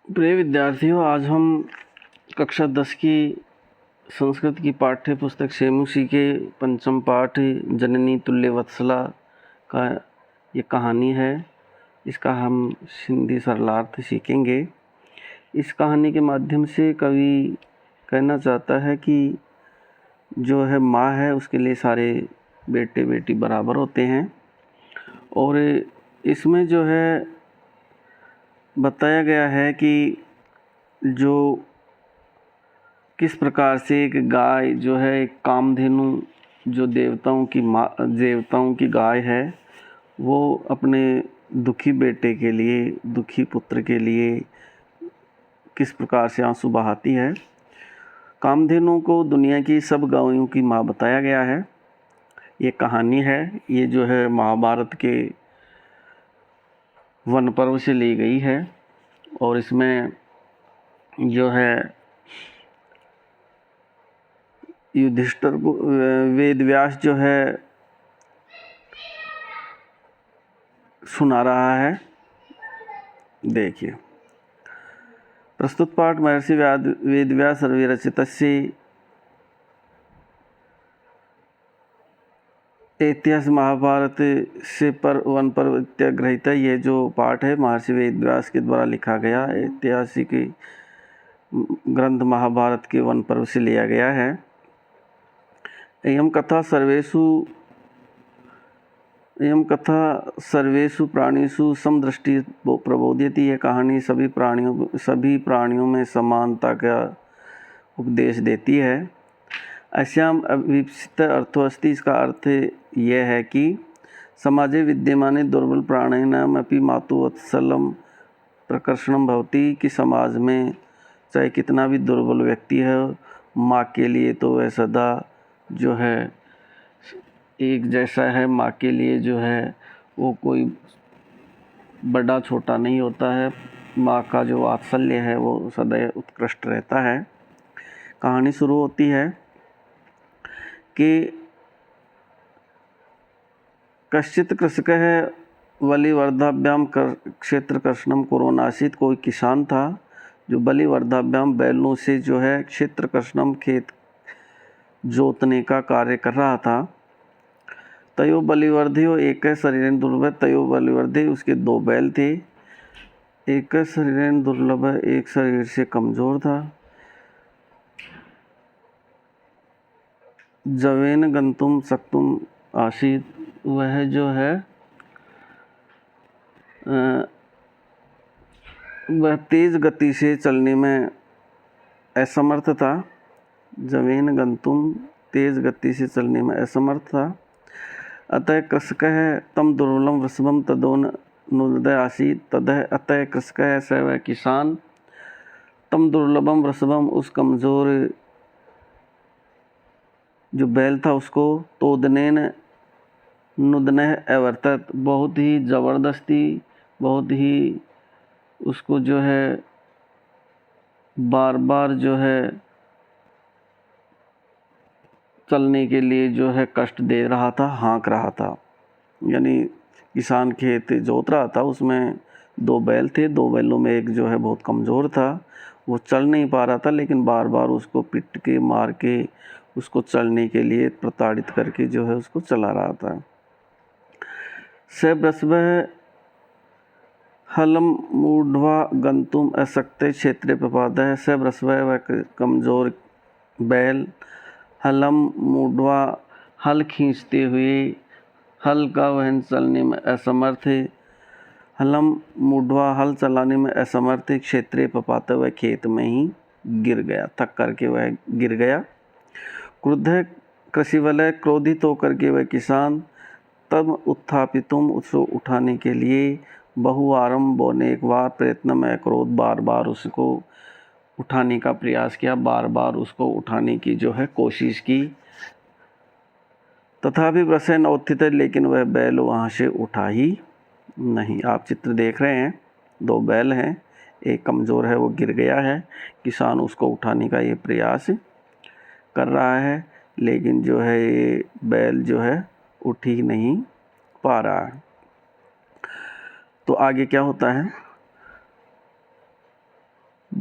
प्रिय विद्यार्थियों, आज हम कक्षा 10 की संस्कृत की पाठ्य पुस्तक शेमुषी के पंचम पाठ जननी तुल्य वत्सला का ये कहानी है। इसका हम हिंदी सरलार्थ सीखेंगे। इस कहानी के माध्यम से कवि कहना चाहता है कि जो है माँ है उसके लिए सारे बेटे बेटी बराबर होते हैं। और इसमें जो है बताया गया है कि जो किस प्रकार से एक गाय जो है एक कामधेनु जो देवताओं की गाय है, वो अपने दुखी बेटे के लिए, दुखी पुत्र के लिए किस प्रकार से आंसू बहाती है। कामधेनु को दुनिया की सब गायों की माँ बताया गया है। ये कहानी है, ये जो है महाभारत के वन पर्व से ली गई है। और इसमें जो है युधिष्ठिर को वेद व्यास जो है सुना रहा है। देखिए, प्रस्तुत पाठ महर्षि वेद व्यास विरचितस्य इतिहास महाभारत से वन पर्व ग्रहित है। ये जो पाठ है महर्षि वेद व्यास के द्वारा लिखा गया ऐतिहासिक ग्रंथ महाभारत के वन पर्व से लिया गया है। एयं कथा सर्वेषु प्राणिषु समदृष्टि प्रबोधयति। यह कहानी सभी प्राणियों में समानता का उपदेश देती है। अस्याम अविवक्षित अर्थो अस्ति। इसका अर्थ यह है कि समाजे विद्यमाने दुर्बल प्राणिनाम अपि मातुवत्सलम प्रकर्षणम भवति, कि समाज में चाहे कितना भी दुर्बल व्यक्ति है, माँ के लिए तो वह सदा जो है एक जैसा है। माँ के लिए जो है वो कोई बड़ा छोटा नहीं होता है। माँ का जो वात्सल्य है वो सदैव उत्कृष्ट रहता है। कहानी शुरू होती है कि कश्चित कृषकः बलिवर्धाभ्याम क्षेत्र कर्षणम कुर्वन्नासीत्। कोई किसान था जो बलिवर्धाभ्याम बैलों से जो है क्षेत्र कर्षणम खेत जोतने का कार्य कर रहा था। तयो बलिवर्धियो एक शरीर दुर्लभ। तयो बलिवर्धि, उसके दो बैल थे। एक शरीर दुर्लभ, एक शरीर से कमज़ोर था। जवेन गंतुम सक्तुम आसीत, वह जो है वह तेज गति से चलने में असमर्थ था। जवेन गंतुम, तेज गति से चलने में असमर्थ था। अतः कृषकः तम दुर्बलम वृषभम तदोन नुदय आसीत। तदह अतः कृषकः स वह किसान तम दुर्लभम वृषभम, उस कमज़ोर जो बैल था उसको तोदनेन नुदनह अवर्तत, बहुत ही ज़बरदस्ती, बहुत ही उसको जो है बार बार जो है चलने के लिए जो है कष्ट दे रहा था, हाँक रहा था। यानी किसान खेत जोत रहा था, उसमें दो बैल थे। दो बैलों में एक जो है बहुत कमज़ोर था, वो चल नहीं पा रहा था, लेकिन बार बार उसको पिट के मार के उसको चलने के लिए प्रताड़ित करके जो है उसको चला रहा था। स वृषभः हलम मूढ़वा गंतुम अशक्ते क्षेत्रे प्रपादः। स वृषभः, वह कमज़ोर बैल, हलम मूढ़वा, हल खींचते हुए, हल का वहन चलने में असमर्थ है। हलम मूढ़वा, हल चलाने में असमर्थ, क्षेत्रे पपाता, वह खेत में ही गिर गया, थक करके वह गिर गया। क्रुद्ध कृषिवलय, क्रोधित होकर के वह किसान तब उत्थापितुम, उसको उठाने के लिए बहुवारम बोने, एक बार प्रयत्न में क्रोध, बार बार उसको उठाने का प्रयास किया, बार बार उसको उठाने की जो है कोशिश की। तथापि वृषण उत्थित, लेकिन वह बैल वहाँ से उठा ही नहीं। आप चित्र देख रहे हैं, दो बैल हैं, एक कमज़ोर है वो गिर गया है, किसान उसको उठाने का ये प्रयास कर रहा है, लेकिन जो है ये बैल जो है उठ ही नहीं पा रहा है। तो आगे क्या होता है,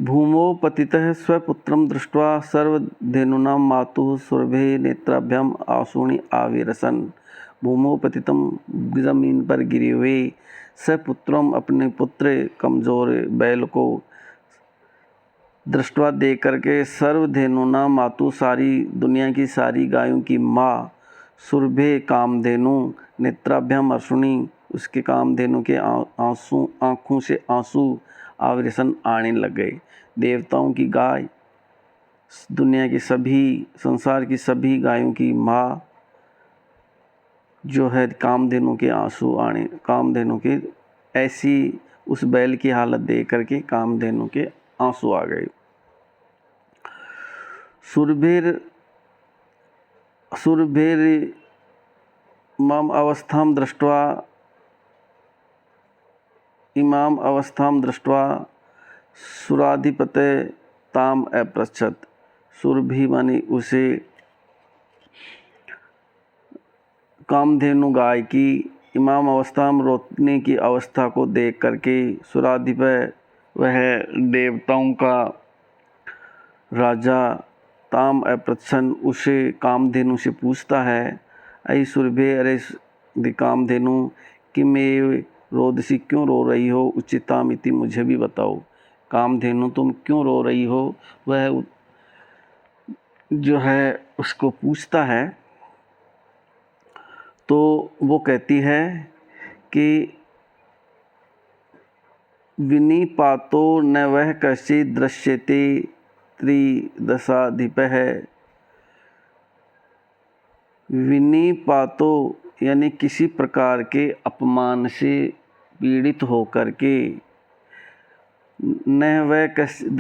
भूमौ पतितः स्वपुत्रं दृष्ट्वा सर्वधेनूनां मातुः सुरभे नेत्राभ्याम आंसूनि आविरसन। भूमौ पतितम, जमीन पर गिरे हुए, स्वपुत्रम, अपने पुत्र कमजोर बैल को, दृष्टवा देख करके, सर्वधेनुना मातु, सारी दुनिया की सारी गायों की माँ, सुरभे कामधेनु, नेत्राभ्याम अश्रुणी, उसके कामधेनु के आंसू, आँखों से आंसू, आवर्षण आने लग गए। देवताओं की गाय, दुनिया की सभी, संसार की सभी गायों की माँ जो है कामधेनु के आंसू आने, कामधेनु के, ऐसी उस बैल की हालत देख करके कामधेनु के आंसू आ गए। सुरभेर इमाम अवस्थाम दृष्ट्वा सुराधिपते ताम अपृच्छत। सुरभि मानी उसे कामधेनु गाय की इमाम अवस्था में रोकने की अवस्था को देख करके सुराधिपय, वह देवताओं का राजा, ताम अपृच्छन, उसे कामधेनु से पूछता है, ऐ सुरभे, अरे कामधेनु, कि मैं रोदसी, क्यों रो रही हो, उचिताम इति, मुझे भी बताओ। कामधेनु तुम क्यों रो रही हो, वह जो है उसको पूछता है। तो वो कहती है कि विनिपातो न वह कश्चित् दृश्यते त्रिदशाधिपः। विनिपातो यानी किसी प्रकार के अपमान से पीड़ित होकर के, न वह कश्चित्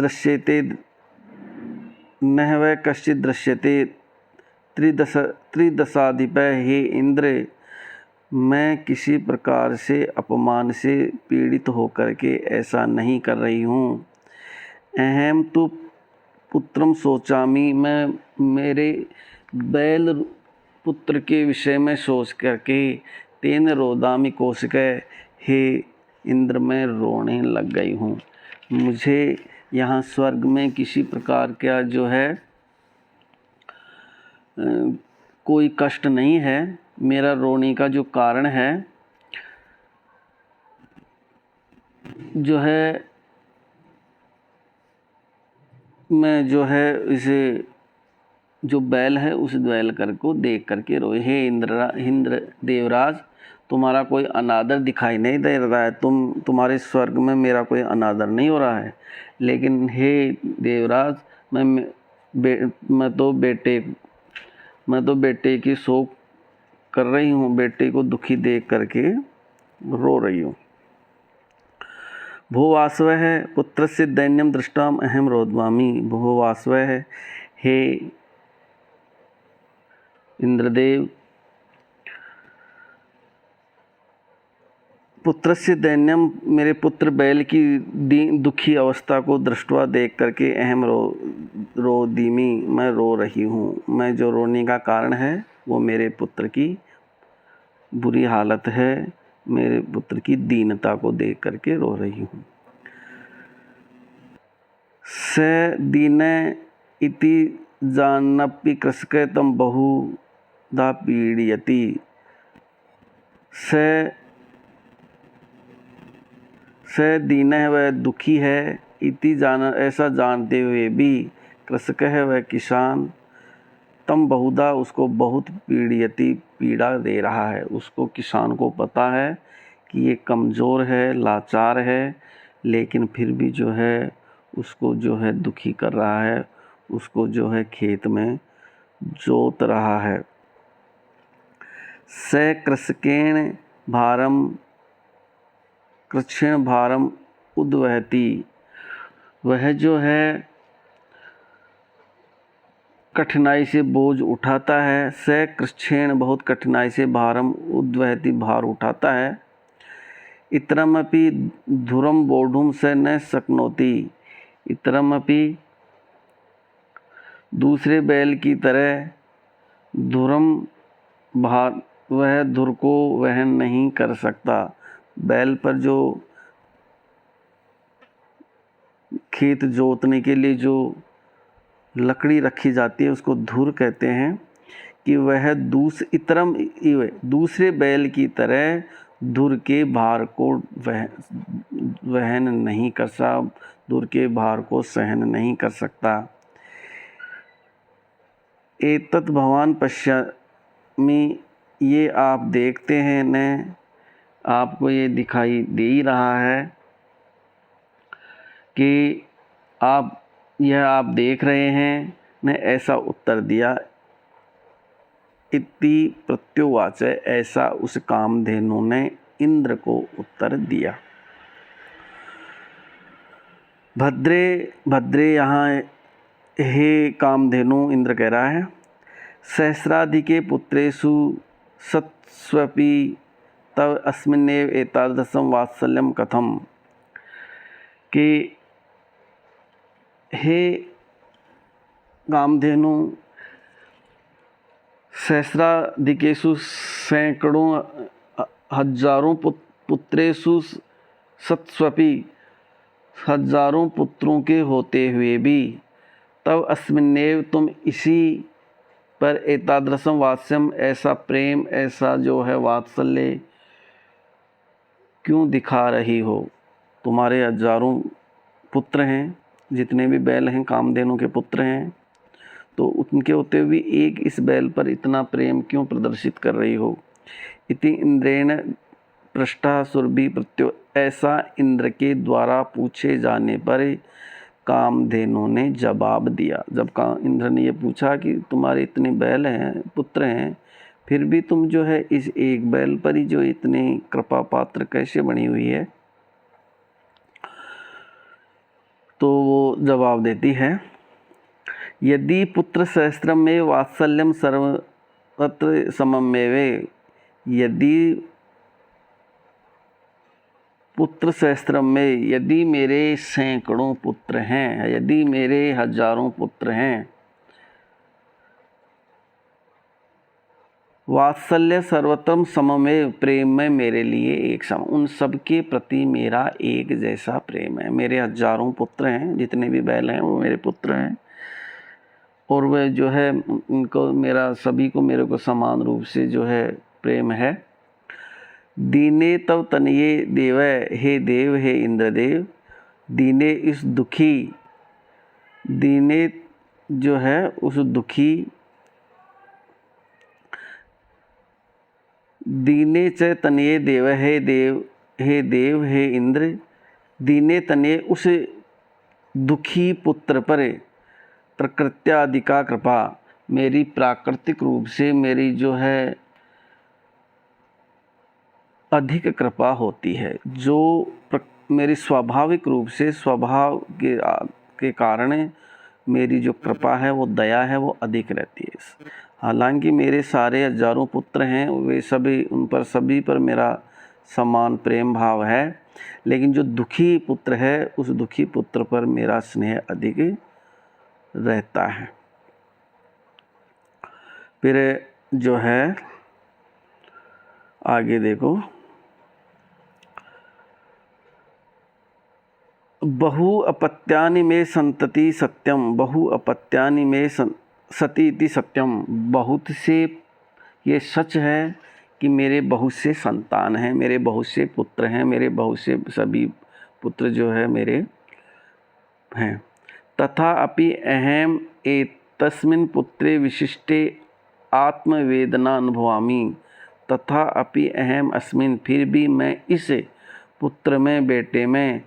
दृश्यते त्रिदशाधिपः। हे इंद्र, मैं किसी प्रकार से अपमान से पीड़ित होकर के ऐसा नहीं कर रही हूँ। अहम तो पुत्रम सोचामी, मैं मेरे बैल पुत्र के विषय में सोच करके, तेन रोदामी कौशिक, हे इंद्र, मैं रोने लग गई हूँ। मुझे यहाँ स्वर्ग में किसी प्रकार का जो है कोई कष्ट नहीं है। मेरा रोने का जो कारण है जो है, मैं जो है इसे जो बैल है उस बैल कर को देख करके रोए। हे इंद्र देवराज, तुम्हारा कोई अनादर दिखाई नहीं दे रहा है, तुम्हारे स्वर्ग में मेरा कोई अनादर नहीं हो रहा है। लेकिन हे देवराज, मैं तो बेटे की शोक कर रही हूँ, बेटे को दुखी देख करके रो रही हूँ। भो वासवः पुत्रस्य दैन्यम दृष्टाम अहम रोदवामी। भो वासवः, हे इंद्रदेव, पुत्रस्य दैन्यम, मेरे पुत्र बैल की दुखी अवस्था को दृष्टवा देख करके, अहम रोदीमी, मैं रो रही हूँ। मैं जो रोने का कारण है वो मेरे पुत्र की बुरी हालत है, मेरे पुत्र की दीनता को देख करके रो रही हूँ। स दीन इति जानपि कृषक तम बहुधा पीड़यति। स दीन है, वह दुखी है, इति जान, ऐसा जानते हुए भी, कृषक है, वह किसान, तम बहुधा, उसको बहुत पीड़यति, पीड़ा दे रहा है। उसको, किसान को पता है कि ये कमज़ोर है, लाचार है, लेकिन फिर भी जो है उसको जो है दुखी कर रहा है, उसको जो है खेत में जोत रहा है। स कृषकेण भारम उद्वहति, वह जो है कठिनाई से बोझ उठाता है। स कृच्छेण, बहुत कठिनाई से, भारम उद्वहति, भार उठाता है। इतरमपि धुरम बोढ़ुम स न शक्नोति। इतरमपि, दूसरे बैल की तरह, धुरम भार, वह धुर को वहन नहीं कर सकता। बैल पर जो खेत जोतने के लिए जो लकड़ी रखी जाती है उसको धुर कहते हैं, कि वह दूसरे बैल की तरह धुर के भार को वहन नहीं कर सकता, धुर के भार को सहन नहीं कर सकता। एतत् भवान पश्यामि, ये आप देखते हैं न, आपको ये दिखाई दे ही रहा है कि आप देख रहे हैं, ने ऐसा उत्तर दिया। इति प्रत्युवाच, ऐसा उस कामधेनु ने इंद्र को उत्तर दिया। भद्रे यहाँ हे कामधेनु, इंद्र कह रहा है, सहस्राधिके पुत्रेषु सत्स्वपि तव अस्मिन्नेव एतादृशं वात्सल्यं कथम, कि हे कामधेनु, सहस्राधिकेषु सैकड़ों हजारों पुत्रेषु सत्स्वपि, हजारों पुत्रों के होते हुए भी, तब अस्मिन्नेव, तुम इसी पर एतादृशम वात्स्यम, ऐसा प्रेम, ऐसा जो है वात्सल्य क्यों दिखा रही हो। तुम्हारे हजारों पुत्र हैं, जितने भी बैल हैं कामधेनु के पुत्र हैं, तो उनके होते हुए एक इस बैल पर इतना प्रेम क्यों प्रदर्शित कर रही हो। इति इंद्रेण पृष्ठा सुरभि प्रत्यो, ऐसा इंद्र के द्वारा पूछे जाने पर कामधेनु ने जवाब दिया। जब इंद्र ने ये पूछा कि तुम्हारे इतने बैल हैं, पुत्र हैं, फिर भी तुम जो है इस एक बैल पर ही जो इतने कृपा पात्र कैसे बनी हुई है, तो वो जवाब देती है, यदि पुत्र सहस्त्रम में वात्सल्यम सर्वत्र सममेव, यदि पुत्र सहस्त्रम में, यदि मेरे सैकड़ों पुत्र हैं, यदि मेरे हजारों पुत्र हैं, वात्सल्य सर्वतम सममेव, प्रेम में मेरे लिए एक सम, उन सब के प्रति मेरा एक जैसा प्रेम है। मेरे हजारों पुत्र हैं, जितने भी बैल हैं वो मेरे पुत्र हैं, और वह जो है उनको मेरा, सभी को मेरे को समान रूप से जो है प्रेम है। दीने तव तनये देव, हे देव, हे इंद्रदेव, दीने इस दुखी, दीने जो है उस दुखी, दीने च तनये देव, हे देव, हे देव, हे इंद्र, दीने तनये उस दुखी पुत्र पर प्रकृत्यादिका कृपा, मेरी प्राकृतिक रूप से मेरी जो है अधिक कृपा होती है, जो मेरी स्वाभाविक रूप से स्वभाव के कारण मेरी जो कृपा है, वो दया है, वो अधिक रहती है। हालांकि मेरे सारे हजारों पुत्र हैं, वे सभी, उन पर सभी पर मेरा समान प्रेम भाव है, लेकिन जो दुखी पुत्र है, उस दुखी पुत्र पर मेरा स्नेह अधिक रहता है। फिर जो है आगे देखो, बहु अपत्यानि में संतति सत्यम, बहु अपत्यानि में सती इति सत्यम, बहुत से ये सच है कि मेरे बहुत से संतान हैं, मेरे बहुत से पुत्र हैं, मेरे बहुत से सभी पुत्र जो है मेरे हैं। तथा अपि अहम एतस्मिन् पुत्रे विशिष्टे आत्मवेदना अनुभवामि, तथा अपि अहम अस्मिन्, फिर भी मैं इस पुत्र में, बेटे में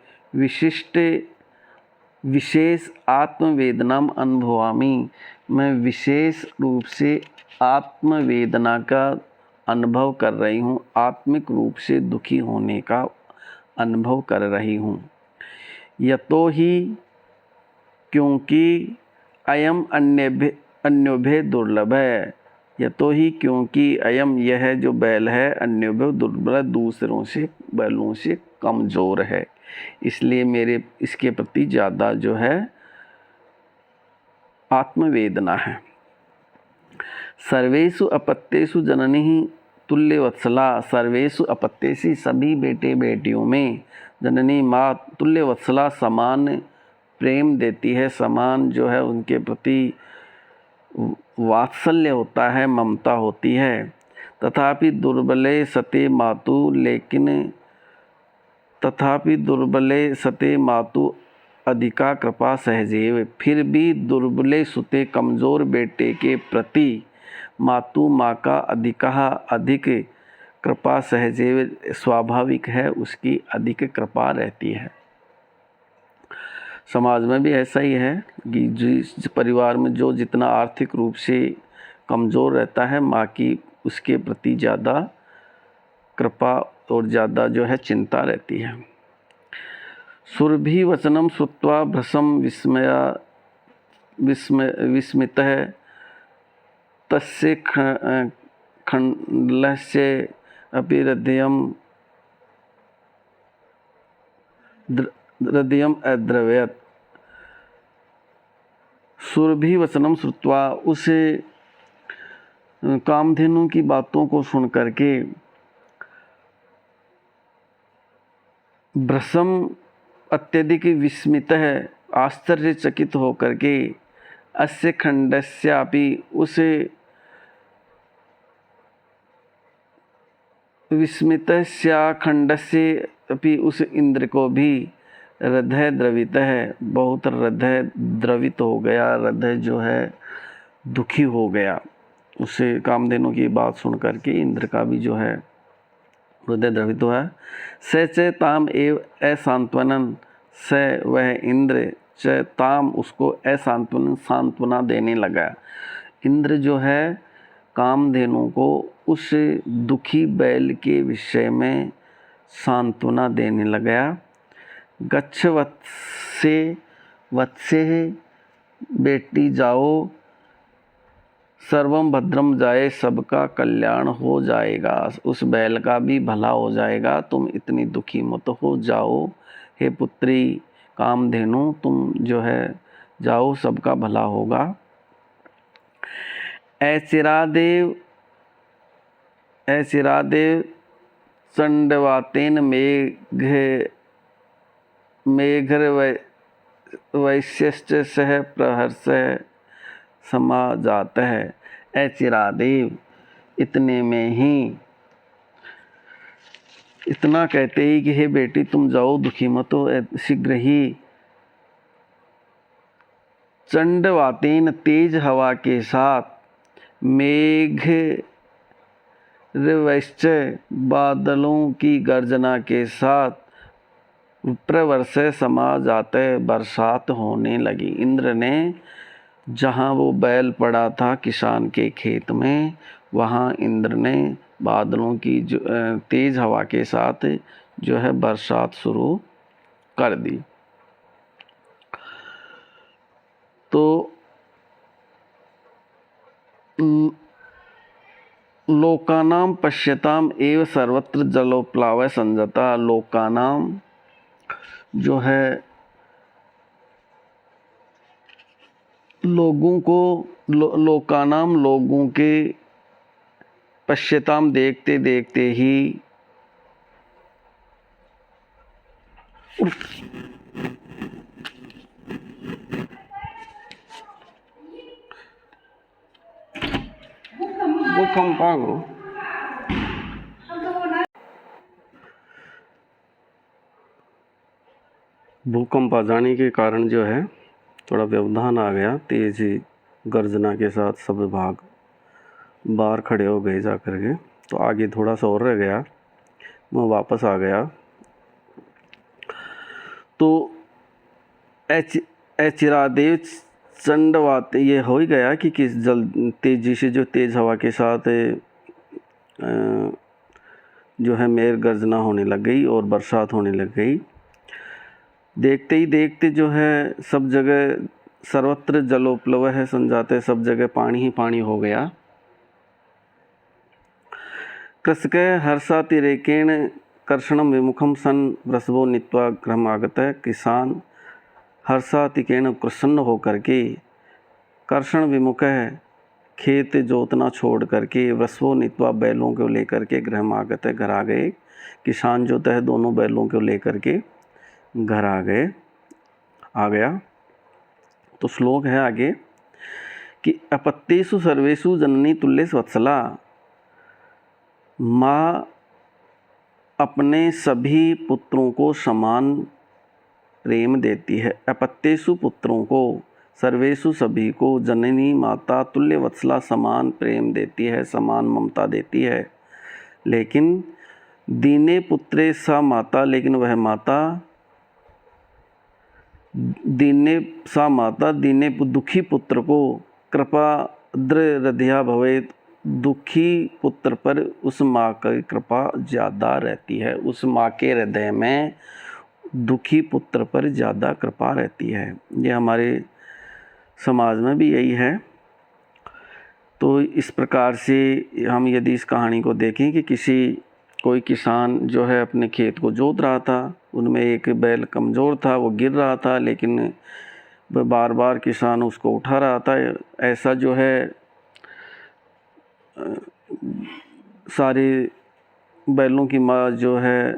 विशेष आत्मवेदना अनुभवामि, मैं विशेष रूप से आत्मवेदना का अनुभव कर रही हूँ, आत्मिक रूप से दुखी होने का अनुभव कर रही हूँ। यतो ही, क्योंकि अयम अन्योभ्य दुर्लभ है, यतो ही क्योंकि अयम यह जो बैल है, अन्योभ्य दुर्लभ, दूसरों से बैलों से कमज़ोर है, इसलिए मेरे इसके प्रति ज़्यादा जो है आत्मवेदना है। सर्वेषु अपत्येषु जननी तुल्यवत्सला, सर्वेषु अपत्येषु, सभी बेटे बेटियों में, जननी माँ तुल्यवत्सला, समान प्रेम देती है, समान जो है उनके प्रति वात्सल्य होता है, ममता होती है। तथापि दुर्बले सते मातु अधिका कृपा सहजेव। फिर भी दुर्बले सुते कमज़ोर बेटे के प्रति मातु माँ का अधिक कृपा सहजेव, स्वाभाविक है, उसकी अधिक कृपा रहती है। समाज में भी ऐसा ही है कि जिस परिवार में जो जितना आर्थिक रूप से कमज़ोर रहता है, माँ की उसके प्रति ज़्यादा कृपा और ज़्यादा जो है चिंता रहती है। सुरभि वचनम श्रुत्वा भ्रशं विस्मितः तस्य खण्डस्य अपि हृदयम् अद्रवयत्। सुरभि वचनम श्रुत्वा, उस कामधेनु की बातों को सुन करके भ्रशं अत्यधिक विस्मित है, आश्चर्यचकित होकर के, अस्य खण्डस्यापि, उस विस्मितस्या खण्डस्य अपि, उस इंद्र को भी हृदय द्रवित है, बहुत हृदय द्रवित हो गया, हृदय जो है दुखी हो गया। उसे कामधेनु की बात सुन करके इंद्र का भी जो है हृदय द्रवित हुआ। स च ताम एव असांत्वनन, स वह इंद्र, च ताम उसको असांत्वनन सांत्वना देने लगा। इंद्र जो है कामधेनु को उस दुखी बैल के विषय में सांत्वना देने लगा। गच्छ वत्से बेटी जाओ, सर्वम भद्रम जाए, सबका कल्याण हो जाएगा, उस बैल का भी भला हो जाएगा, तुम इतनी दुखी मत हो जाओ। हे पुत्री कामधेनु, तुम जो है जाओ, सबका भला होगा। ऐचिरादेव चंडवातेन मेघर्वैश्यश्च सह प्रहर्ष समाजात है। ऐचिरादेव, इतने में ही, इतना कहते ही कि हे बेटी तुम जाओ, दुखी मत हो, शीघ्र ही चंडवातेन, तेज हवा के साथ, मेघर्वैश्च, बादलों की गर्जना के साथ, प्रवर्ष समाजात, बरसात होने लगी। इंद्र ने जहाँ वो बैल पड़ा था किसान के खेत में, वहाँ इंद्र ने बादलों की जो तेज हवा के साथ जो है बरसात शुरू कर दी। तो लोकानाम पश्यताम एव सर्वत्र जलोप्लावय संजता। लोकानाम जो है लोगों को, लोकानाम लोगों के, पश्यताम देखते देखते ही, भूकंप आ जाने के कारण जो है थोड़ा व्यवधान आ गया। तेज गर्जना के साथ सब भाग बाहर खड़े हो गए जा कर के, तो आगे थोड़ा सा और रह गया, मैं वापस आ गया। तो ऐचिरादेव चंडवात, ये हो ही गया कि किस जल तेजी से जो तेज हवा के साथ जो है मेघ गर्जना होने लग गई और बरसात होने लग गई। देखते ही देखते जो है सब जगह सर्वत्र जलोप्लव है संजाते, सब जगह पानी ही पानी हो गया। कृषक हर्षातिरेकेण कर्षणम विमुखम सन वृषभो नीत्वा गृहम् आगतः। किसान हर्षातिरेकेण प्रसन्न होकर के कर्षण विमुख है, खेत जोतना छोड़ करके, वृषभो नीत्वा बैलों को लेकर के गृहम् आगतः, घर आ गए। किसान जो है दोनों बैलों को लेकर के घर आ गया। तो श्लोक है आगे कि अपत्येषु सर्वेषु जननी तुल्य वत्सला, माँ अपने सभी पुत्रों को समान प्रेम देती है। अपत्येषु पुत्रों को, सर्वेषु सभी को, जननी माता तुल्य वत्सला समान प्रेम देती है, समान ममता देती है। लेकिन दीने पुत्रे सा माता, लेकिन वह माता दीने दुखी पुत्र को कृपा हृदया भवेत, दुखी पुत्र पर उस माँ की कृपा ज़्यादा रहती है। उस माँ के हृदय में दुखी पुत्र पर ज़्यादा कृपा रहती है। ये हमारे समाज में भी यही है। तो इस प्रकार से हम यदि इस कहानी को देखें कि कोई किसान जो है अपने खेत को जोत रहा था, उनमें एक बैल कमज़ोर था, वो गिर रहा था, लेकिन बार बार किसान उसको उठा रहा था। ऐसा जो है सारे बैलों की माँ जो है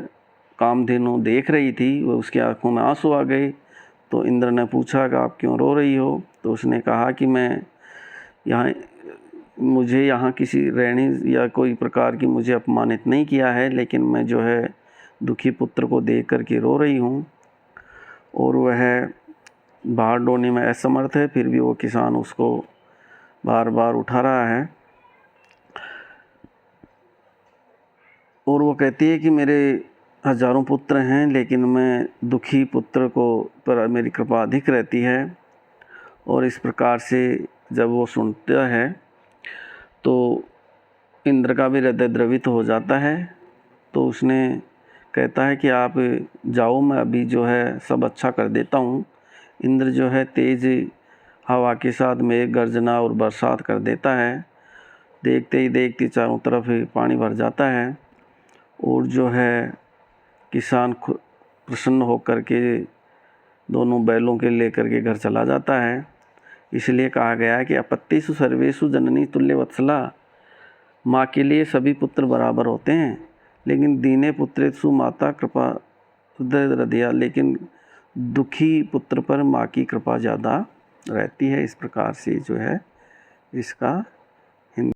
कामधेनु देख रही थी, वो उसकी आंखों में आंसू आ गए। तो इंद्र ने पूछा कि आप क्यों रो रही हो? तो उसने कहा कि मुझे यहाँ किसी रहनी या कोई प्रकार की मुझे अपमानित नहीं किया है, लेकिन मैं जो है दुखी पुत्र को देख कर के रो रही हूँ। और वह बाहर ढोने में असमर्थ है, फिर भी वो किसान उसको बार बार उठा रहा है। और वो कहती है कि मेरे हजारों पुत्र हैं, लेकिन मैं दुखी पुत्र को पर मेरी कृपा अधिक रहती है। और इस प्रकार से जब वो सुनता है तो इंद्र का भी हृदय द्रवित हो जाता है। तो उसने कहता है कि आप जाओ, मैं अभी जो है सब अच्छा कर देता हूँ। इंद्र जो है तेज़ हवा के साथ मेघ गर्जना और बरसात कर देता है। देखते ही देखते चारों तरफ पानी भर जाता है और जो है किसान प्रसन्न होकर के दोनों बैलों के लेकर के घर चला जाता है। इसलिए कहा गया है कि अपत्येषु सर्वेषु जननी तुल्य वत्सला, माँ के लिए सभी पुत्र बराबर होते हैं, लेकिन दीने पुत्रेषु माता कृपा हृदया, लेकिन दुखी पुत्र पर माँ की कृपा ज़्यादा रहती है। इस प्रकार से जो है इसका